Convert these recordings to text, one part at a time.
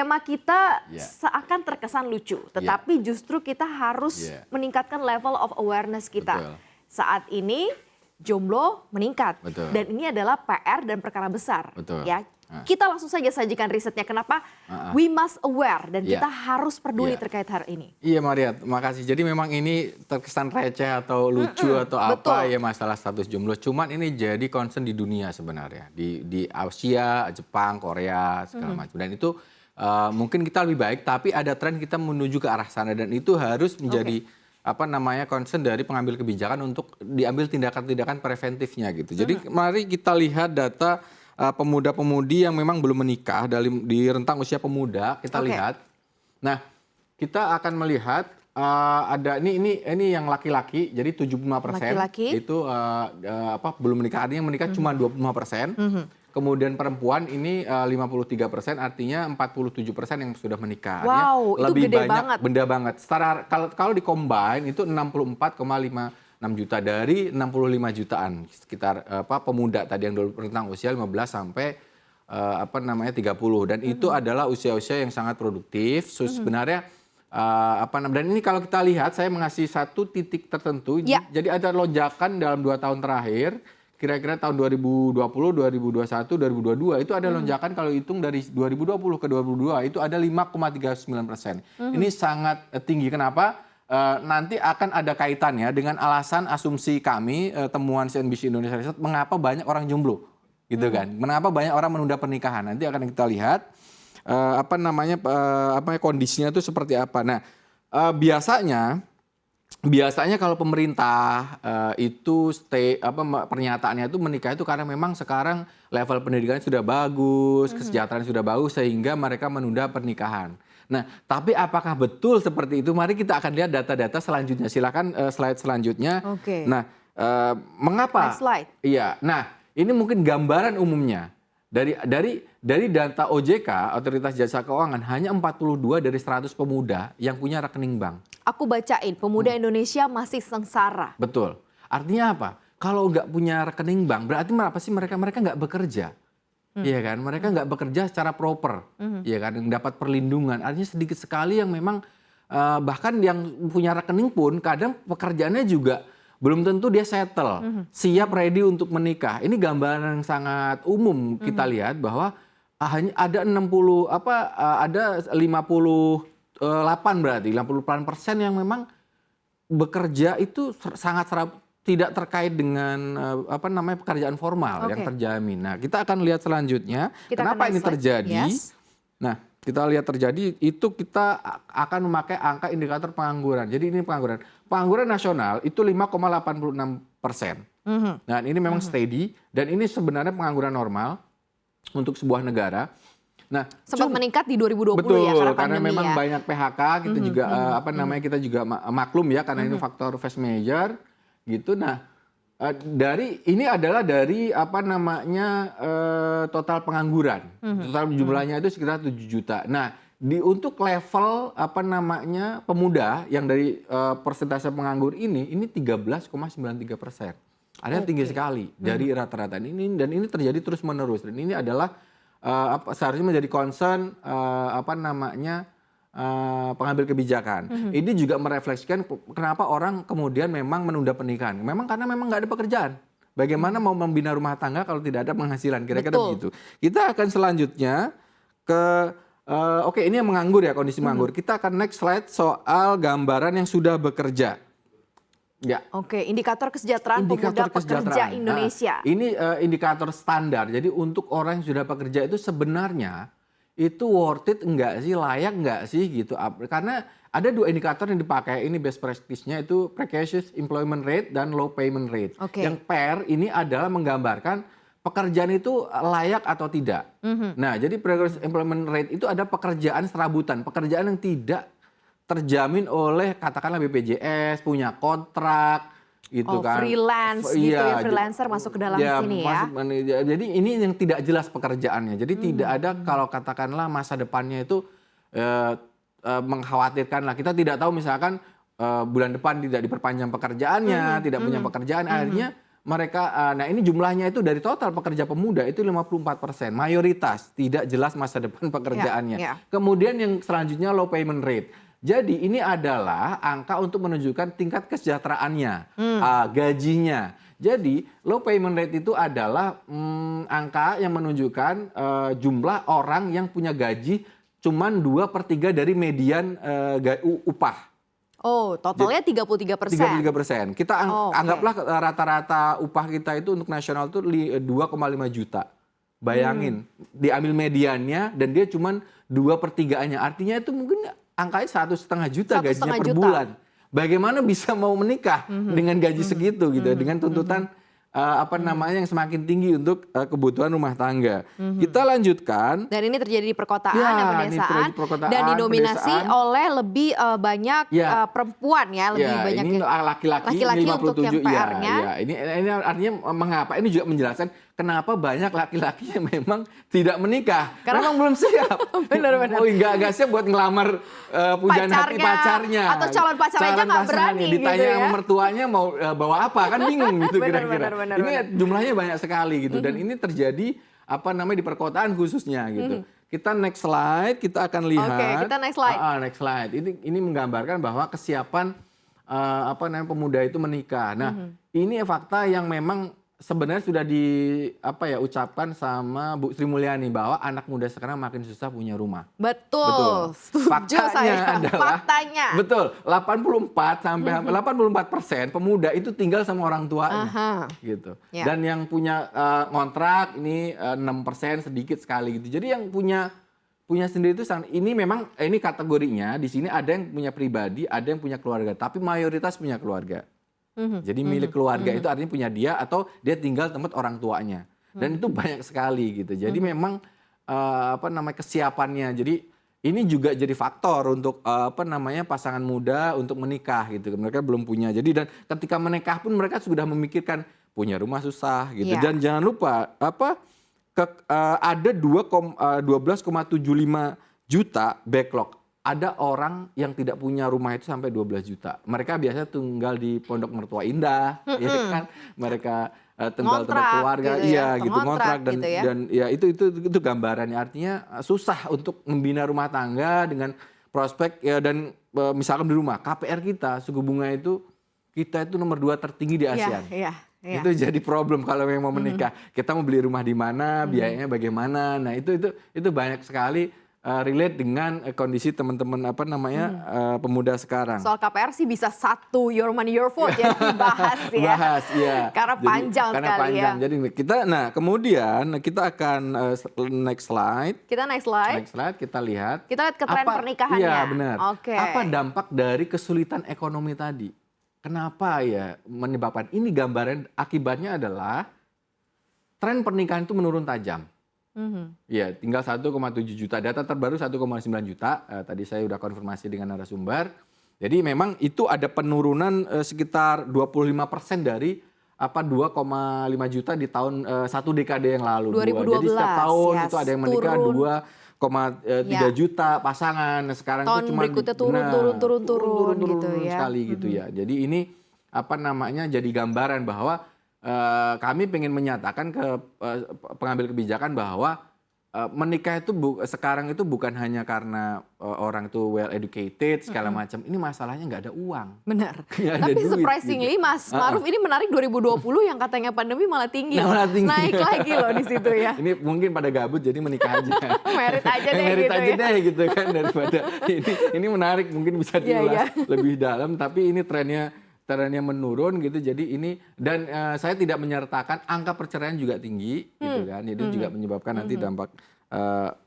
tema kita seakan terkesan lucu, tetapi justru kita harus meningkatkan level of awareness kita. Betul. Saat ini jomblo meningkat, Betul. dan ini adalah PR dan perkara besar. Betul. Ya, kita langsung saja sajikan risetnya. Kenapa? We must aware dan kita harus peduli terkait hal ini. Iya Maria, makasih. Jadi memang ini terkesan receh atau lucu atau apa ya masalah status jomblo. Cuman ini jadi concern di dunia sebenarnya. Di Asia, Jepang, Korea, segala macam. Dan itu mungkin kita lebih baik, tapi ada tren kita menuju ke arah sana. Dan itu harus menjadi concern dari pengambil kebijakan untuk diambil tindakan-tindakan preventifnya gitu. Jadi mari kita lihat data pemuda-pemudi yang memang belum menikah di rentang usia pemuda, kita lihat. Nah, kita akan melihat ada ini yang laki-laki, jadi 75% itu belum menikah, artinya yang menikah cuma 25%. Kemudian perempuan ini 53%, artinya 47% yang sudah menikah. Wow, artinya itu lebih gede banyak, benda banget. Setara kalau di-combine itu 64,56 juta dari 65 jutaan sekitar pemuda tadi yang dulu rentang usia 15 sampai 30, dan itu adalah usia-usia yang sangat produktif. Sebenarnya dan ini kalau kita lihat, saya mengasih satu titik tertentu. Jadi ada lonjakan dalam 2 tahun terakhir. Kira-kira tahun 2020, 2021, 2022 itu ada lonjakan kalau hitung dari 2020 ke 2022 itu ada 5,39%. Ini sangat tinggi. Kenapa? Nanti akan ada kaitannya dengan alasan asumsi kami, temuan CNBC Indonesia Research, mengapa banyak orang jomblo, gitu kan? Mengapa banyak orang menunda pernikahan? Nanti akan kita lihat kondisinya itu seperti apa. Nah, biasanya kalau pemerintah itu pernyataannya itu menikah itu karena memang sekarang level pendidikan sudah bagus, kesejahteraan sudah bagus sehingga mereka menunda pernikahan. Nah, tapi apakah betul seperti itu? Mari kita akan lihat data-data selanjutnya. Silakan slide selanjutnya. Nah, mengapa? Next slide. Iya. Nah, ini mungkin gambaran umumnya. Dari data OJK, Otoritas Jasa Keuangan, hanya 42 dari 100 pemuda yang punya rekening bank. Aku bacain, pemuda Indonesia masih sengsara. Betul. Artinya apa? Kalau nggak punya rekening bank, berarti apa sih mereka nggak bekerja. Iya kan? Mereka nggak bekerja secara proper. Iya kan? Dapat perlindungan. Artinya sedikit sekali yang memang bahkan yang punya rekening pun kadang pekerjaannya juga belum tentu dia settle, siap ready untuk menikah. Ini gambaran yang sangat umum kita lihat bahwa hanya ada 58 berarti 58% yang memang bekerja itu sangat tidak terkait dengan pekerjaan formal yang terjamin. Nah, kita akan lihat selanjutnya kenapa ini terjadi. Nah, kita lihat terjadi itu kita akan memakai angka indikator pengangguran. Jadi ini pengangguran. Pengangguran nasional itu 5,86%. Nah, ini memang steady dan ini sebenarnya pengangguran normal untuk sebuah negara. Nah, sempat meningkat di 2020 betul, ya karena memang banyak PHK, kita juga kita juga maklum ya karena ini faktor force major gitu. Nah, dari total pengangguran. Total jumlahnya itu sekitar 7 juta. Nah, untuk level pemuda yang dari persentase penganggur ini 13,93%. Ada tinggi sekali dari rata-rata ini, dan ini terjadi terus-menerus, dan ini adalah seharusnya menjadi concern pengambil kebijakan. Ini juga merefleksikan kenapa orang kemudian memang menunda pernikahan. Memang karena memang nggak ada pekerjaan. Bagaimana mau membina rumah tangga kalau tidak ada penghasilan, kira-kira begitu. Kita akan selanjutnya ke ini yang menganggur ya, kondisi menganggur. Kita akan next slide soal gambaran yang sudah bekerja. Ya. Indikator kesejahteraan pemuda pekerja Indonesia. Ini indikator standar. Jadi untuk orang yang sudah bekerja itu sebenarnya itu worth it enggak sih, layak enggak sih gitu. Karena ada 2 indikator yang dipakai, ini best practice-nya itu precarious employment rate dan low payment rate. Yang PER ini adalah menggambarkan pekerjaan itu layak atau tidak. Nah, jadi precarious employment rate itu ada pekerjaan serabutan, pekerjaan yang tidak terjamin oleh katakanlah BPJS, punya kontrak gitu kan. Freelance gitu ya, freelancer masuk ke dalam sini ya. Jadi ini yang tidak jelas pekerjaannya. Jadi tidak ada kalau katakanlah masa depannya itu mengkhawatirkan lah. Kita tidak tahu misalkan bulan depan tidak diperpanjang pekerjaannya, tidak punya pekerjaan, akhirnya mereka, nah ini jumlahnya itu dari total pekerja pemuda itu 54%, mayoritas tidak jelas masa depan pekerjaannya. Kemudian yang selanjutnya low payment rate. Jadi ini adalah angka untuk menunjukkan tingkat kesejahteraannya, gajinya. Jadi low payment rate itu adalah angka yang menunjukkan jumlah orang yang punya gaji cuman 2/3 dari median upah. Oh, totalnya 33%. 33%. Kita anggaplah rata-rata upah kita itu untuk nasional itu 2,5 juta. Bayangin, diambil mediannya dan dia cuman 2/3-nya. Artinya itu mungkin angkanya 1,5 juta gajinya per bulan. Bagaimana bisa mau menikah dengan gaji segitu gitu, dengan tuntutan yang semakin tinggi untuk kebutuhan rumah tangga. Kita lanjutkan. Dan ini terjadi di perkotaan dan pedesaan, dan didominasi oleh lebih banyak perempuan ya, lebih banyak ini laki-laki untuk yang PR-nya. Ini artinya mengapa ini juga menjelaskan kenapa banyak laki-laki yang memang tidak menikah. Karena memang belum siap. Benar-benar. Nggak siap buat ngelamar pujaan hati pacarnya. Atau calon pacar aja nggak berani gitu ditanya ya. sama mertuanya mau bawa apa, kan bingung gitu kira-kira. Benar. Ini jumlahnya banyak sekali gitu. Dan ini terjadi di perkotaan khususnya gitu. Kita next slide, kita akan lihat. Oke, kita next slide. Next slide. Ini menggambarkan bahwa kesiapan pemuda itu menikah. Nah, ini fakta yang memang sebenarnya sudah ucapkan sama Bu Sri Mulyani bahwa anak muda sekarang makin susah punya rumah. Betul. Setuju saya. Faktanya. Betul. 84% pemuda itu tinggal sama orang tuanya. Gitu. Dan yang punya kontrak ini 6% sedikit sekali gitu. Jadi yang punya sendiri itu ini memang ini kategorinya di sini ada yang punya pribadi, ada yang punya keluarga, tapi mayoritas punya keluarga. Jadi milik keluarga itu artinya punya dia atau dia tinggal tempat orang tuanya. Dan itu banyak sekali gitu. Jadi memang kesiapannya. Jadi ini juga jadi faktor untuk pasangan muda untuk menikah gitu. Mereka belum punya. Jadi dan ketika menikah pun mereka sudah memikirkan punya rumah susah gitu. Dan jangan lupa ada 12,75 juta backlog. Ada orang yang tidak punya rumah itu sampai 12 juta. Mereka biasanya tinggal di Pondok Mertua Indah, ya kan? Mereka tinggal tempat keluarga, ngontrak dan itu gambarannya. Artinya susah untuk membina rumah tangga dengan prospek dan misalkan di rumah KPR kita suku bunga itu kita itu nomor 2 tertinggi di ASEAN. Itu jadi problem kalau memang mau menikah. Kita mau beli rumah di mana, biayanya bagaimana. Nah, itu banyak sekali relate dengan kondisi teman-teman pemuda sekarang. Soal KPR sih bisa satu your money your vote ya dibahas ya. Bahas ya. Karena panjang sekali ya. Jadi kemudian kita akan next slide. Kita next slide. Next slide kita lihat. Kita lihat ke tren pernikahannya. Iya benar. Oke. Apa dampak dari kesulitan ekonomi tadi? Kenapa ya menyebabkan ini gambaran akibatnya adalah tren pernikahan itu menurun tajam. Ya, tinggal 1,7 juta. Data terbaru 1,9 juta. Tadi saya sudah konfirmasi dengan narasumber. Jadi memang itu ada penurunan sekitar 25% dari 2,5 juta di tahun satu dekade yang lalu. 2012. Jadi setiap tahun itu ada yang menikah 2,3 juta pasangan. Nah, sekarang tahun itu cuma berikutnya turun gitu ya. Sekali gitu ya. Jadi ini jadi gambaran bahwa kami ingin menyatakan ke pengambil kebijakan bahwa menikah itu sekarang itu bukan hanya karena orang itu well educated segala macam. Ini masalahnya nggak ada uang. Benar. Tapi duit, surprisingly gitu. Mas Maruf ini menarik 2020 yang katanya pandemi malah tinggi. Naik lagi loh di situ ya. Ini mungkin pada gabut jadi menikah aja. Merit aja deh Merit gitu kan daripada ini menarik mungkin bisa diulas lebih dalam tapi ini trennya menurun gitu. Jadi ini dan saya tidak menyertakan angka perceraian juga tinggi gitu kan. Jadi juga menyebabkan nanti dampak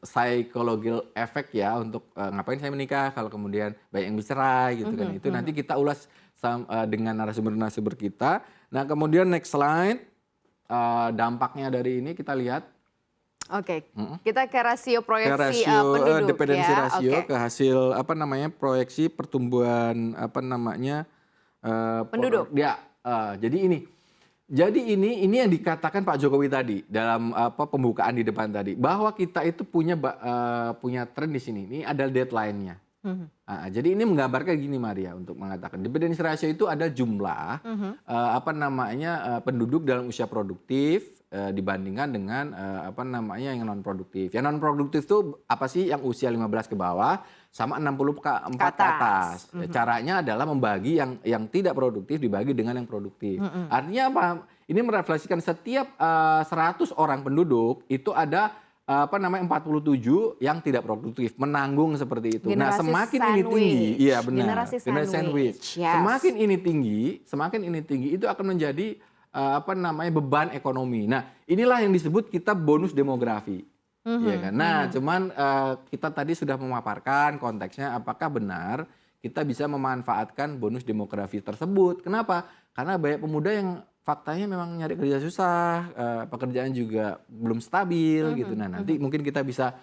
psychological effect ya untuk ngapain saya menikah kalau kemudian banyak yang bercerai gitu kan. Itu nanti kita ulas dengan narasumber kita. Nah, kemudian next slide dampaknya dari ini kita lihat. Oke, kita ke rasio proyeksi penduduk dependensi ya. rasio ke hasil proyeksi pertumbuhan penduduk. Jadi ini yang dikatakan Pak Jokowi tadi dalam pembukaan di depan tadi bahwa kita itu punya tren di sini. Ini adalah deadline-nya. Jadi ini menggambarkan gini Maria untuk mengatakan dependency ratio itu ada jumlah penduduk dalam usia produktif dibandingkan dengan yang non produktif. Yang non produktif itu apa sih? Yang usia 15 ke bawah sama 64 ke atas. Caranya adalah membagi yang tidak produktif dibagi dengan yang produktif. Artinya apa? Ini merefleksikan setiap 100 orang penduduk itu ada 47 yang tidak produktif, menanggung seperti itu. Generasi semakin sandwich. Ini tinggi, iya benar. Generasi sandwich. Yes. Semakin ini tinggi itu akan menjadi beban ekonomi. Nah, inilah yang disebut kita bonus demografi. Ya kan? Nah, cuman kita tadi sudah memaparkan konteksnya apakah benar kita bisa memanfaatkan bonus demografi tersebut. Kenapa? Karena banyak pemuda yang faktanya memang nyari kerja susah, pekerjaan juga belum stabil gitu. Nah, nanti mungkin kita bisa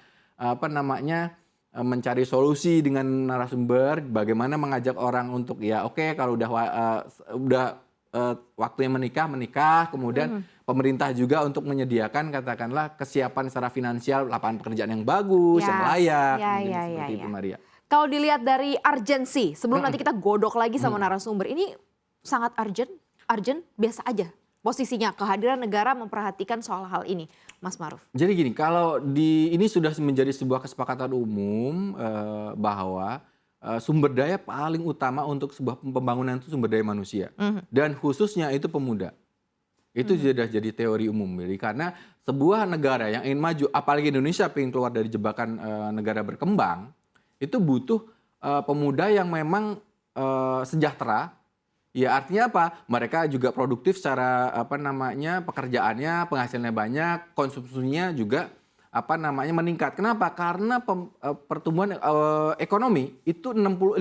mencari solusi dengan narasumber bagaimana mengajak orang untuk kalau udah waktunya menikah, kemudian pemerintah juga untuk menyediakan katakanlah kesiapan secara finansial, lapangan pekerjaan yang bagus, yang layak, seperti itu Maria. Kalau dilihat dari urgensi, sebelum nanti kita godok lagi sama narasumber, ini sangat urgent, biasa aja posisinya kehadiran negara memperhatikan soal hal ini, Mas Maruf. Jadi gini, kalau ini sudah menjadi sebuah kesepakatan umum bahwa sumber daya paling utama untuk sebuah pembangunan itu sumber daya manusia dan khususnya itu pemuda. Itu sudah jadi teori umum, karena sebuah negara yang ingin maju, apalagi Indonesia ingin keluar dari jebakan negara berkembang, itu butuh pemuda yang memang sejahtera. Ya artinya apa? Mereka juga produktif secara pekerjaannya, penghasilannya banyak, konsumsinya juga meningkat. Kenapa? Karena pertumbuhan ekonomi itu 50%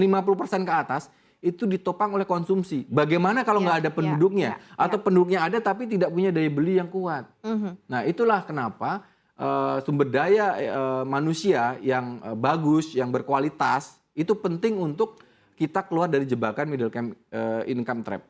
ke atas itu ditopang oleh konsumsi. Bagaimana kalau nggak ada penduduknya atau penduduknya ada tapi tidak punya daya beli yang kuat? Nah, itulah kenapa sumber daya manusia yang bagus, yang berkualitas itu penting untuk kita keluar dari jebakan middle income trap.